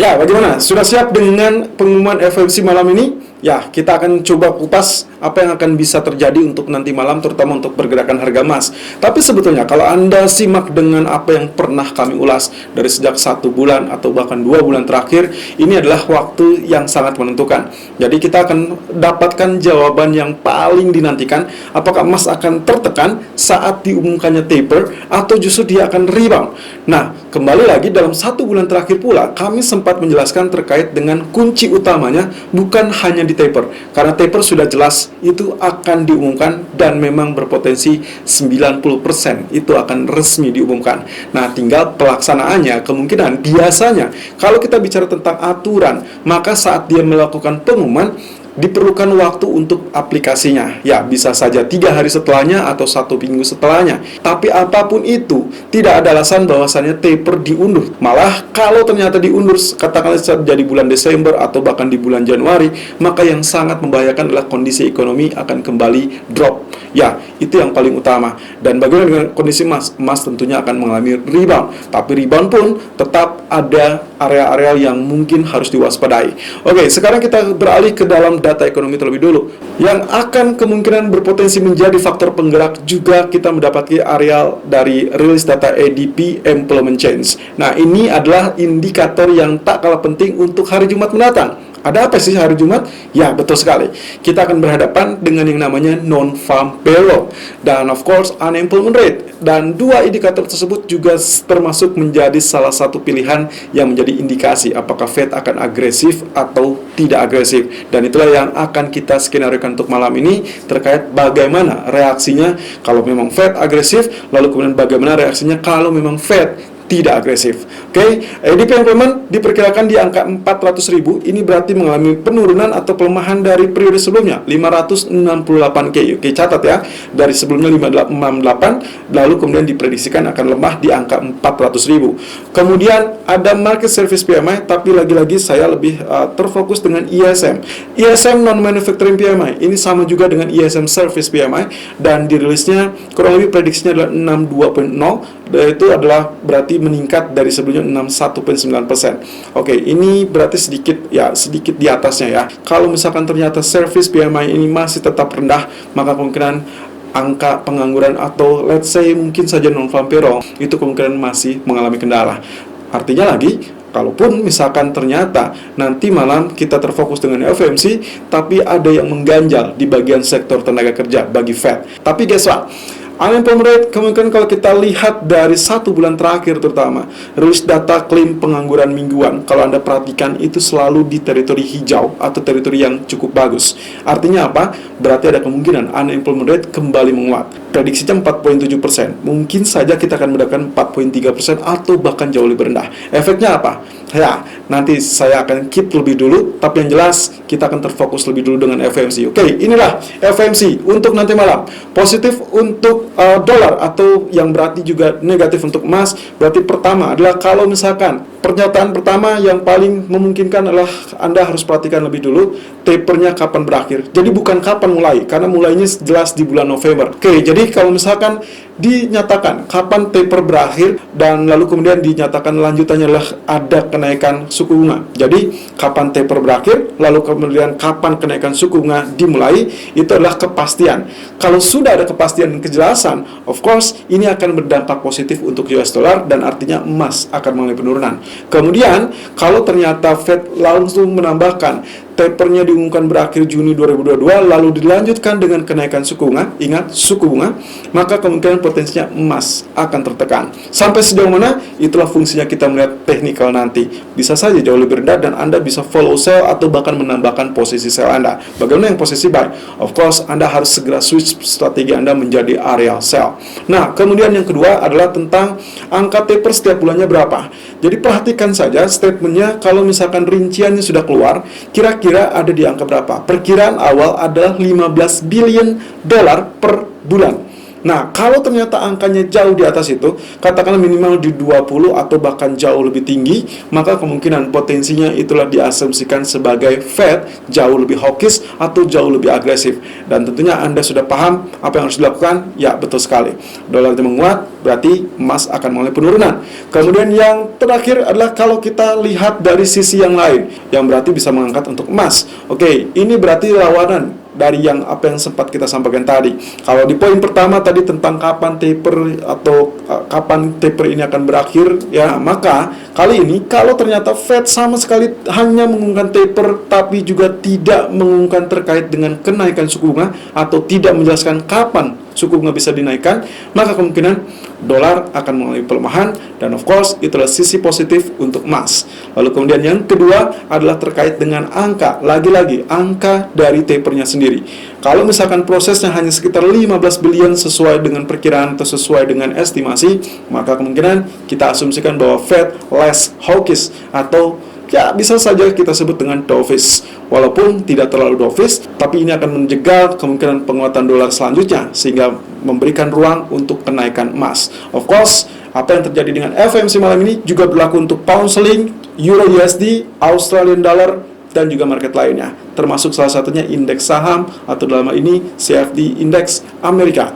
Ya, bagaimana? Sudah siap dengan pengumuman FOMC malam ini? Ya, kita akan coba kupas apa yang akan bisa terjadi untuk nanti malam, terutama untuk pergerakan harga emas. Tapi sebetulnya, kalau Anda simak dengan apa yang pernah kami ulas dari sejak 1 bulan atau bahkan 2 bulan terakhir, ini adalah waktu yang sangat menentukan. Jadi kita akan dapatkan jawaban yang paling dinantikan, apakah emas akan tertekan saat diumumkannya taper, atau justru dia akan rebound. Nah, kembali lagi dalam 1 bulan terakhir pula, kami sempat menjelaskan terkait dengan kunci utamanya bukan hanya di taper, karena taper sudah jelas itu akan diumumkan dan memang berpotensi 90% itu akan resmi diumumkan. Nah, tinggal pelaksanaannya, kemungkinan biasanya kalau kita bicara tentang aturan, maka saat dia melakukan pengumuman diperlukan waktu untuk aplikasinya. Ya, bisa saja 3 hari setelahnya atau 1 minggu setelahnya. Tapi apapun itu, tidak ada alasan bahwasannya taper diundur. Malah kalau ternyata diundur, katakanlah jadi bulan Desember atau bahkan di bulan Januari, maka yang sangat membahayakan adalah kondisi ekonomi akan kembali drop. Ya, itu yang paling utama. Dan bagaimana dengan kondisi emas? Emas tentunya akan mengalami rebound. Tapi rebound pun tetap ada area-area yang mungkin harus diwaspadai. Oke, sekarang kita beralih ke dalam data ekonomi terlebih dulu. Yang akan kemungkinan berpotensi menjadi faktor penggerak juga kita mendapati area dari rilis data ADP Employment Change. Nah, ini adalah indikator yang tak kalah penting untuk hari Jumat mendatang. Ada apa sih hari Jumat? Ya, betul sekali. Kita akan berhadapan dengan yang namanya non-farm payroll dan of course unemployment rate. Dan dua indikator tersebut juga termasuk menjadi salah satu pilihan yang menjadi indikasi apakah Fed akan agresif atau tidak agresif. Dan itulah yang akan kita skenariokan untuk malam ini terkait bagaimana reaksinya kalau memang Fed agresif, lalu kemudian bagaimana reaksinya kalau memang Fed tidak agresif. Oke, ADP employment diperkirakan di angka 400.000. Ini berarti mengalami penurunan atau pelemahan dari periode sebelumnya 568K. Oke, catat ya. Dari sebelumnya 568, lalu kemudian diprediksikan akan lemah di angka 400.000. Kemudian ada market service PMI, tapi lagi-lagi saya lebih terfokus dengan ISM. ISM non manufacturing PMI. Ini sama juga dengan ISM service PMI dan dirilisnya kurang lebih prediksinya adalah 62.0. Itu adalah berarti meningkat dari sebelumnya 61.9%. Oke, ini berarti sedikit di atasnya ya. Kalau misalkan ternyata service PMI ini masih tetap rendah, maka kemungkinan angka pengangguran atau let's say mungkin saja non-farm payroll itu kemungkinan masih mengalami kendala. Artinya lagi, kalaupun misalkan ternyata nanti malam kita terfokus dengan FOMC, tapi ada yang mengganjal di bagian sektor tenaga kerja bagi Fed. Tapi guess what? Unemployment rate kemungkinan kalau kita lihat dari 1 bulan terakhir terutama rilis data klaim pengangguran mingguan, kalau Anda perhatikan itu selalu di teritori hijau atau teritori yang cukup bagus. Artinya apa? Berarti ada kemungkinan unemployment rate kembali menguat. Prediksinya 4.7%. Mungkin saja kita akan mendapatkan 4.3% atau bahkan jauh lebih rendah. Efeknya apa? Ya, nanti saya akan keep lebih dulu, tapi yang jelas kita akan terfokus lebih dulu dengan FOMC. Oke, inilah FOMC untuk nanti malam. Positif untuk dolar atau yang berarti juga negatif untuk emas. Berarti pertama adalah kalau misalkan pernyataan pertama yang paling memungkinkan adalah Anda harus perhatikan lebih dulu tapernya kapan berakhir. Jadi bukan kapan mulai, karena mulainya jelas di bulan November. Oke, jadi kalau misalkan dinyatakan kapan taper berakhir dan lalu kemudian dinyatakan lanjutannya adalah ada kenaikan suku bunga. Jadi kapan taper berakhir, lalu kemudian kapan kenaikan suku bunga dimulai, itu adalah kepastian. Kalau sudah ada kepastian dan kejelasan, of course ini akan berdampak positif untuk US dollar dan artinya emas akan mengalami penurunan. Kemudian kalau ternyata Fed langsung menambahkan tapernya diumumkan berakhir Juni 2022 lalu dilanjutkan dengan kenaikan suku bunga, ingat suku bunga, maka kemungkinan potensinya emas akan tertekan. Sampai sejauh mana? Itulah fungsinya kita melihat teknikal nanti. Bisa saja jauh lebih rendah dan Anda bisa follow sell atau bahkan menambahkan posisi sell Anda. Bagaimana yang posisi buy? Of course, Anda harus segera switch strategi Anda menjadi area sell. Nah, kemudian yang kedua adalah tentang angka taper setiap bulannya berapa. Jadi perhatikan saja statementnya, kalau misalkan rinciannya sudah keluar, kira-kira ada di angka berapa. Perkiraan awal adalah 15 billion dolar per bulan. Nah, kalau ternyata angkanya jauh di atas itu, katakanlah minimal di 20 atau bahkan jauh lebih tinggi, maka kemungkinan potensinya itulah diasumsikan sebagai Fed jauh lebih hawkish atau jauh lebih agresif. Dan tentunya Anda sudah paham apa yang harus dilakukan? Ya, betul sekali. Dolar menguat, berarti emas akan mengalami penurunan. Kemudian yang terakhir adalah kalau kita lihat dari sisi yang lain, yang berarti bisa mengangkat untuk emas. Oke, ini berarti lawanan dari yang apa yang sempat kita sampaikan tadi. Kalau di poin pertama tadi tentang kapan taper atau kapan taper ini akan berakhir, ya, maka kali ini kalau ternyata Fed sama sekali hanya mengumumkan taper tapi juga tidak mengumumkan terkait dengan kenaikan suku bunga atau tidak menjelaskan kapan suku bunga bisa dinaikkan, maka kemungkinan dolar akan mengalami pelemahan, dan of course itulah sisi positif untuk emas. Lalu kemudian yang kedua adalah terkait dengan angka, lagi-lagi angka dari tapernya sendiri. Kalau misalkan prosesnya hanya sekitar 15 billion sesuai dengan perkiraan atau sesuai dengan estimasi, maka kemungkinan kita asumsikan bahwa Fed less hawkish atau ya bisa saja kita sebut dengan dovish. Walaupun tidak terlalu dovish, tapi ini akan menjegal kemungkinan penguatan dolar selanjutnya sehingga memberikan ruang untuk kenaikan emas. Of course, apa yang terjadi dengan FOMC malam ini juga berlaku untuk pound sterling, euro USD, Australian dollar, dan juga market lainnya, termasuk salah satunya indeks saham atau dalam hal ini CFD Index Amerika.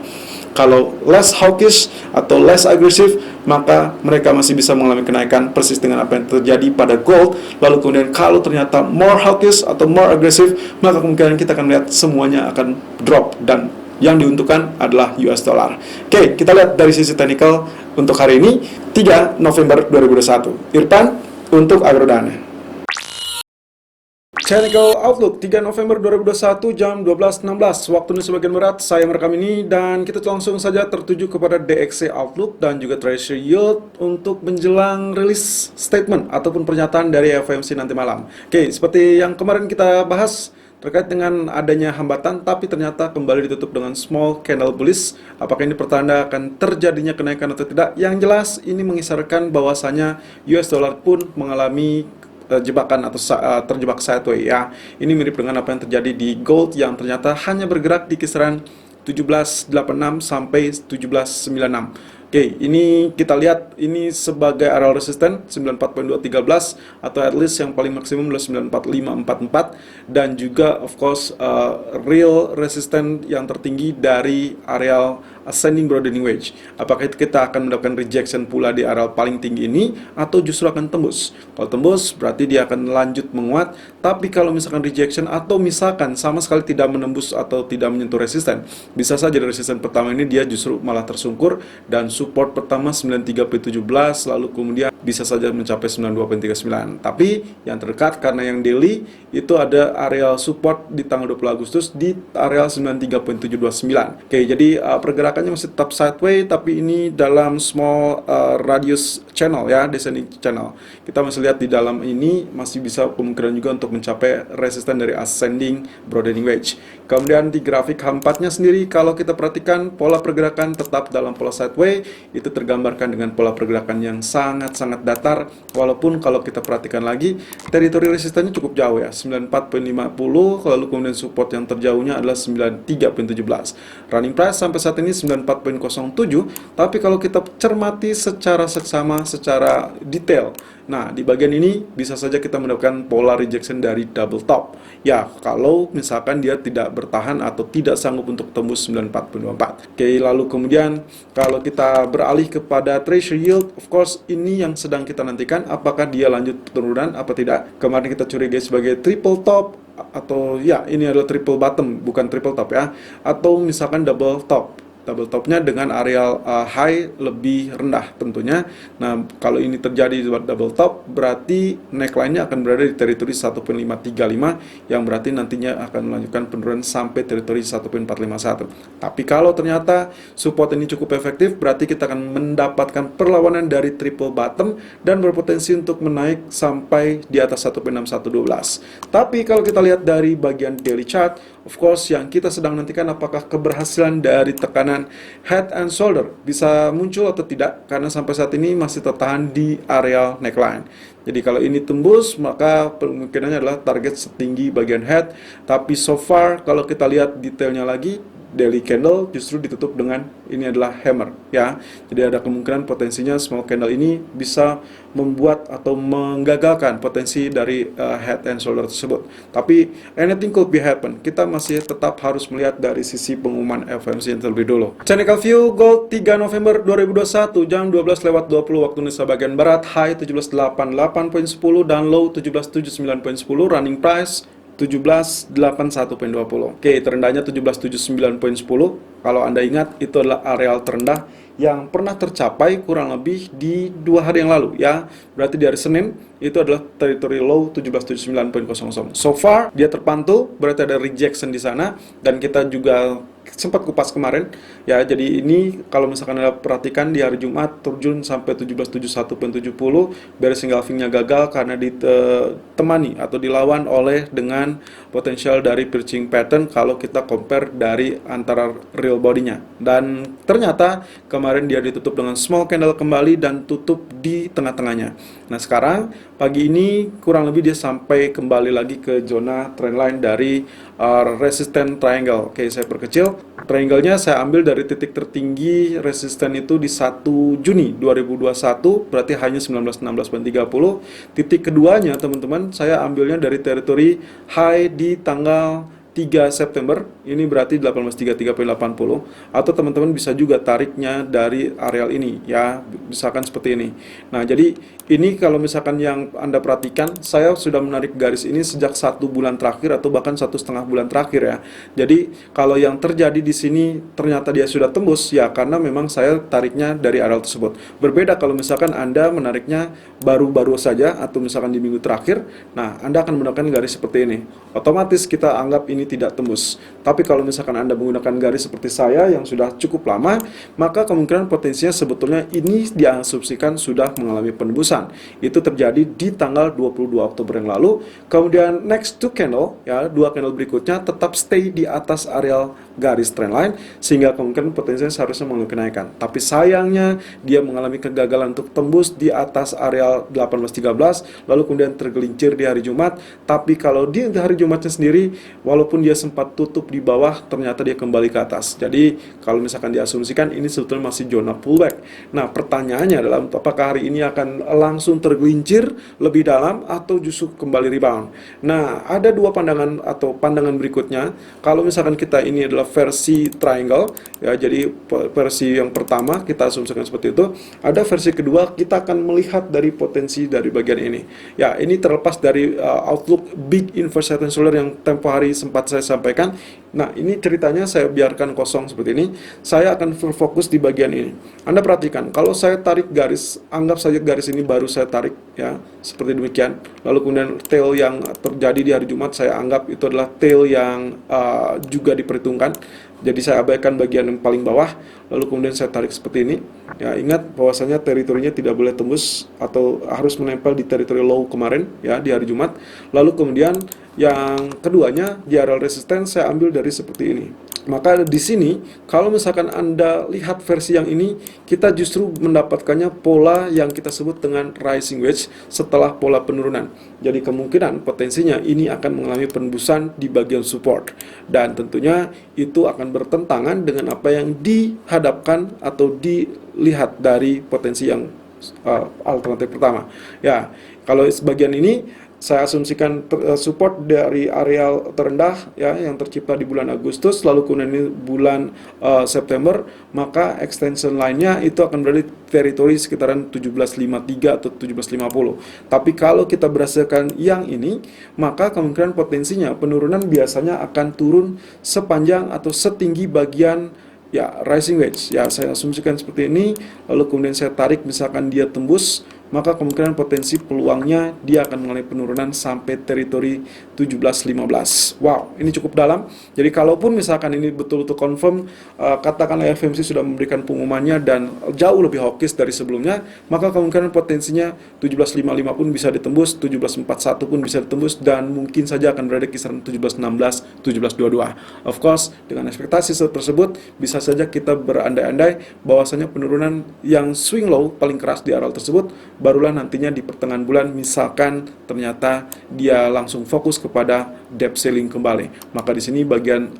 Kalau less hawkish atau less agresif, maka mereka masih bisa mengalami kenaikan persis dengan apa yang terjadi pada gold. Lalu kemudian kalau ternyata more hawkish atau more agresif, maka kemungkinan kita akan lihat semuanya akan drop dan yang diuntungkan adalah US dollar. Oke, kita lihat dari sisi teknikal untuk hari ini 3 November 2021. Irfan untuk Agrodana. Technical Outlook 3 November 2021 jam 12.16 waktu Indonesia bagian Barat. Saya merekam ini dan kita langsung saja tertuju kepada DXY Outlook dan juga Treasury Yield untuk menjelang rilis statement ataupun pernyataan dari FOMC nanti malam. Oke, seperti yang kemarin kita bahas terkait dengan adanya hambatan tapi ternyata kembali ditutup dengan small candle bullish. Apakah ini pertanda akan terjadinya kenaikan atau tidak? Yang jelas ini mengisarkan bahwasanya US dollar pun mengalami jebakan atau terjebak sideways, ya. Ini mirip dengan apa yang terjadi di gold yang ternyata hanya bergerak di kisaran 1786 sampai 1796. Oke, ini kita lihat ini sebagai area resisten 94.213 atau at least yang paling maksimum adalah 94544 dan juga of course real resisten yang tertinggi dari area ascending broadening wedge. Apakah kita akan mendapatkan rejection pula di area paling tinggi ini atau justru akan tembus? Kalau tembus berarti dia akan lanjut menguat, tapi kalau misalkan rejection atau misalkan sama sekali tidak menembus atau tidak menyentuh resisten, bisa saja dari resisten pertama ini dia justru malah tersungkur dan support pertama 93.17 lalu kemudian bisa saja mencapai 92.39. Tapi yang terdekat karena yang daily itu ada area support di tanggal 20 Agustus di area 93.729. Oke, jadi pergerakannya masih tetap sideways tapi ini dalam small radius channel, ya, descending channel. Kita masih lihat di dalam ini masih bisa kemungkinan juga untuk mencapai resisten dari ascending broadening wedge. Kemudian di grafik H4-nya sendiri kalau kita perhatikan pola pergerakan tetap dalam pola sideways, itu tergambarkan dengan pola pergerakan yang sangat-sangat datar, walaupun kalau kita perhatikan lagi teritori resistennya cukup jauh, ya, 94.50, lalu kemudian support yang terjauhnya adalah 93.17. Running price sampai saat ini 94.07, tapi kalau kita cermati secara seksama, secara detail, nah di bagian ini bisa saja kita mendapatkan pola rejection dari double top, ya, kalau misalkan dia tidak bertahan atau tidak sanggup untuk tembus 94.24. Oke, lalu kemudian kalau kita beralih kepada Treasury Yield, of course ini yang sedang kita nantikan, apakah dia lanjut penurunan apa tidak. Kemarin kita curigai sebagai triple top atau ya ini adalah triple bottom, bukan triple top, ya, atau misalkan double top. Double topnya dengan areal high lebih rendah tentunya. Nah, kalau ini terjadi di double top, berarti neckline-nya akan berada di teritori 1.535 yang berarti nantinya akan melanjutkan penurunan sampai teritori 1.451. Tapi kalau ternyata support ini cukup efektif, berarti kita akan mendapatkan perlawanan dari triple bottom dan berpotensi untuk menaik sampai di atas 1.6112. Tapi kalau kita lihat dari bagian daily chart, of course yang kita sedang nantikan apakah keberhasilan dari tekanan head and shoulder bisa muncul atau tidak, karena sampai saat ini masih tertahan di area neckline. Jadi kalau ini tembus, maka kemungkinannya adalah target setinggi bagian head. Tapi so far kalau kita lihat detailnya lagi daily candle justru ditutup dengan ini adalah hammer ya. Jadi ada kemungkinan potensinya small candle ini bisa membuat atau menggagalkan potensi dari head and shoulder tersebut. Tapi anything could be happen. Kita masih tetap harus melihat dari sisi pengumuman FOMC yang terlebih dulu. Technical view gold 3 November 2021 jam 12:20 waktu Indonesia bagian barat, high 1788.10 dan low 1779.10, running price 1781.20. Oke, terendahnya 1779.10. Kalau Anda ingat, itu adalah areal terendah yang pernah tercapai kurang lebih di 2 hari yang lalu ya. Berarti di hari Senin itu adalah teritori low 1779.00. So far dia terpantul, berarti ada rejection di sana, dan kita juga sempat kupas kemarin ya. Jadi ini kalau misalkan Anda perhatikan di hari Jumat terjun sampai 1771.70, bearish engulfing-nya gagal karena ditemani atau dilawan oleh dengan potensial dari piercing pattern kalau kita compare dari antara real body-nya. Dan ternyata kemarin dia ditutup dengan small candle kembali dan tutup di tengah-tengahnya. Nah, sekarang pagi ini kurang lebih dia sampai kembali lagi ke zona trendline dari resistance triangle. Oke, saya perkecil. Triangle-nya saya ambil dari titik tertinggi resisten itu di 1 Juni 2021, berarti hanya 1916.30. Titik keduanya, teman-teman, saya ambilnya dari teritori high di tanggal 3 September, ini berarti 1833.80, atau teman-teman bisa juga tariknya dari areal ini ya, misalkan seperti ini. Nah, jadi ini kalau misalkan yang Anda perhatikan, saya sudah menarik garis ini sejak 1 bulan terakhir atau bahkan 1,5 bulan terakhir ya. Jadi kalau yang terjadi di sini ternyata dia sudah tembus ya, karena memang saya tariknya dari areal tersebut. Berbeda kalau misalkan Anda menariknya baru-baru saja atau misalkan di minggu terakhir, nah Anda akan menggunakan garis seperti ini. Otomatis kita anggap ini tidak tembus. Tapi kalau misalkan Anda menggunakan garis seperti saya yang sudah cukup lama, maka kemungkinan potensinya sebetulnya ini diasumsikan sudah mengalami penembusan. Itu terjadi di tanggal 22 Oktober yang lalu. Kemudian next to candle ya, 2 candle berikutnya tetap stay di atas areal garis trendline, sehingga kemungkinan potensinya seharusnya mengalami kenaikan. Tapi sayangnya dia mengalami kegagalan untuk tembus di atas areal 1813, lalu kemudian tergelincir di hari Jumat. Tapi kalau di hari Jumatnya sendiri, walaupun dia sempat tutup di bawah, ternyata dia kembali ke atas. Jadi kalau misalkan diasumsikan ini sebetulnya masih zona pullback. Nah, pertanyaannya adalah apakah hari ini akan langsung tergelincir lebih dalam atau justru kembali rebound. Nah, ada dua pandangan atau pandangan berikutnya. Kalau misalkan kita ini adalah versi triangle ya, jadi versi yang pertama kita asumsikan seperti itu. Ada versi kedua, kita akan melihat dari potensi dari bagian ini. Ya, ini terlepas dari outlook big inverse head and shoulder yang tempo hari sempat saya sampaikan. Nah, ini ceritanya saya biarkan kosong seperti ini. Saya akan fokus di bagian ini. Anda perhatikan, kalau saya tarik garis, anggap saja garis ini baru saya tarik ya, seperti demikian. Lalu kemudian tail yang terjadi di hari Jumat saya anggap itu adalah tail yang juga diperhitungkan. Jadi saya abaikan bagian yang paling bawah, lalu kemudian saya tarik seperti ini. Ya, ingat bahwasanya teritorinya tidak boleh tembus atau harus menempel di teritori low kemarin ya di hari Jumat. Lalu kemudian yang keduanya di areal resistance saya ambil dari seperti ini. Maka di sini kalau misalkan Anda lihat versi yang ini, kita justru mendapatkannya pola yang kita sebut dengan rising wedge setelah pola penurunan. Jadi kemungkinan potensinya ini akan mengalami penembusan di bagian support, dan tentunya itu akan bertentangan dengan apa yang dihadapkan atau dilihat dari potensi yang alternatif pertama. Ya, kalau sebagian ini saya asumsikan support dari areal terendah ya yang tercipta di bulan Agustus, lalu kemudian ini bulan September, maka extension line-nya itu akan berada di teritori sekitaran 1753 atau 1750. Tapi kalau kita berdasarkan yang ini, maka kemungkinan potensinya penurunan biasanya akan turun sepanjang atau setinggi bagian ya rising wedge. Ya, saya asumsikan seperti ini, lalu kemudian saya tarik, misalkan dia tembus, maka kemungkinan potensi peluangnya dia akan mengalami penurunan sampai teritori 1715. Wow, ini cukup dalam. Jadi kalaupun misalkan ini betul-betul confirm, katakanlah FOMC sudah memberikan pengumumannya dan jauh lebih hawkish dari sebelumnya, maka kemungkinan potensinya 1755 pun bisa ditembus, 1741 pun bisa ditembus, dan mungkin saja akan berada kisaran 1716, 1722. Of course, dengan ekspektasi tersebut bisa saja kita berandai-andai bahwasanya penurunan yang swing low paling keras di areal tersebut barulah nantinya di pertengahan bulan misalkan ternyata dia langsung fokus kepada depth selling kembali. Maka di sini bagian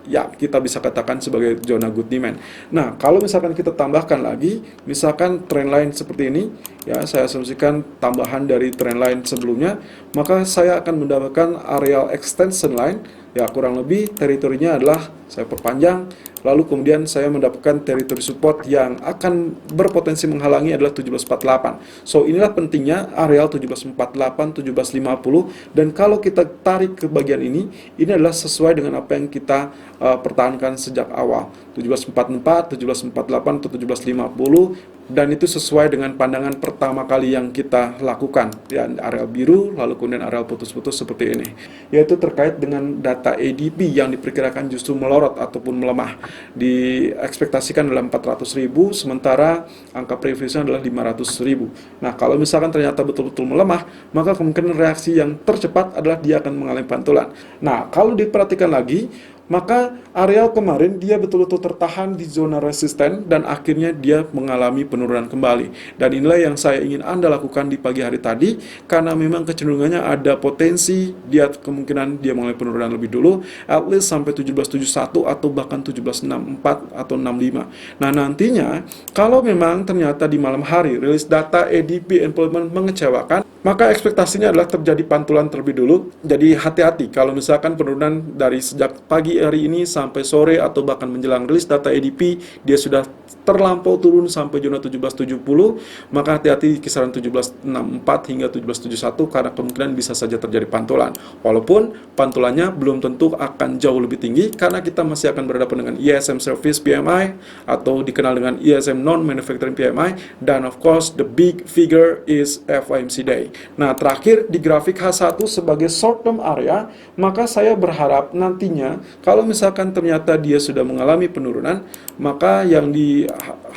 ya kita bisa katakan sebagai zona good demand. Nah, kalau misalkan kita tambahkan lagi, misalkan trendline seperti ini, ya saya asumsikan tambahan dari trendline sebelumnya, maka saya akan mendapatkan areal extension line, ya kurang lebih teritorinya adalah saya perpanjang, lalu kemudian saya mendapatkan teritori support yang akan berpotensi menghalangi adalah 1748. So, inilah pentingnya areal 1748, 1750, dan kalau kita tarik ke bagian ini adalah sesuai dengan apa yang kita pertahankan sejak awal, 1744, 1748, atau 1750, dan itu sesuai dengan pandangan pertama kali yang kita lakukan, ya, areal biru, lalu kemudian areal putus-putus seperti ini, yaitu terkait dengan data ADP yang diperkirakan justru melorot ataupun melemah, diekspektasikan dalam 400.000, sementara angka previousnya adalah 500.000. Nah, kalau misalkan ternyata betul-betul melemah, maka kemungkinan reaksi yang tercepat adalah dia akan mengalami pantulan. Nah, kalau diperhatikan lagi, maka areal kemarin dia betul-betul tertahan di zona resisten dan akhirnya dia mengalami penurunan kembali. Dan inilah yang saya ingin Anda lakukan di pagi hari tadi, karena memang kecenderungannya ada potensi dia kemungkinan dia mengalami penurunan lebih dulu, at least sampai 1771 atau bahkan 1764 atau 65. Nah, nantinya kalau memang ternyata di malam hari rilis data ADP employment mengecewakan, maka ekspektasinya adalah terjadi pantulan terlebih dulu. Jadi hati-hati kalau misalkan penurunan dari sejak pagi hari ini sampai sore atau bahkan menjelang rilis data ADP dia sudah terlampau turun sampai zona 1770, maka hati-hati di kisaran 1764 hingga 1771 karena kemungkinan bisa saja terjadi pantulan. Walaupun pantulannya belum tentu akan jauh lebih tinggi karena kita masih akan berhadapan dengan ISM Service PMI atau dikenal dengan ISM Non Manufacturing PMI, dan of course the big figure is FOMC Day. Nah, terakhir di grafik H1 sebagai short term area, maka saya berharap nantinya kalau misalkan ternyata dia sudah mengalami penurunan, maka yang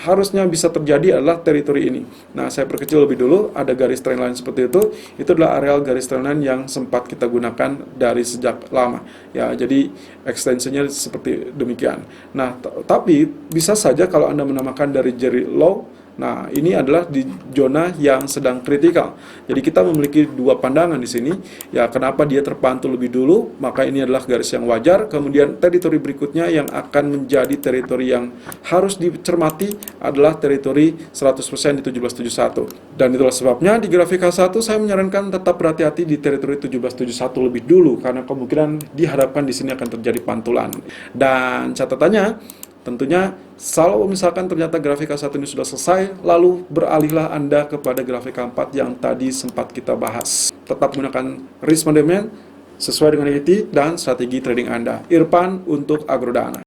harusnya bisa terjadi adalah teritori ini. Nah, saya perkecil lebih dulu, ada garis trendline seperti itu adalah areal garis trendline yang sempat kita gunakan dari sejak lama. Ya, jadi ekstensinya seperti demikian. Nah, tapi bisa saja kalau Anda menamakan dari Jerry Low, nah, ini adalah di zona yang sedang kritikal. Jadi kita memiliki dua pandangan di sini. Ya, kenapa dia terpantul lebih dulu? Maka ini adalah garis yang wajar. Kemudian teritori berikutnya yang akan menjadi teritori yang harus dicermati adalah teritori 100% di 1771. Dan itulah sebabnya di grafik H1 saya menyarankan tetap berhati-hati di teritori 1771 lebih dulu karena kemungkinan diharapkan di sini akan terjadi pantulan. Dan catatannya tentunya, kalau misalkan ternyata grafik K1 ini sudah selesai, lalu beralihlah Anda kepada grafik K4 yang tadi sempat kita bahas. Tetap gunakan risk management sesuai dengan ET dan strategi trading Anda. Irfan untuk Agrodana.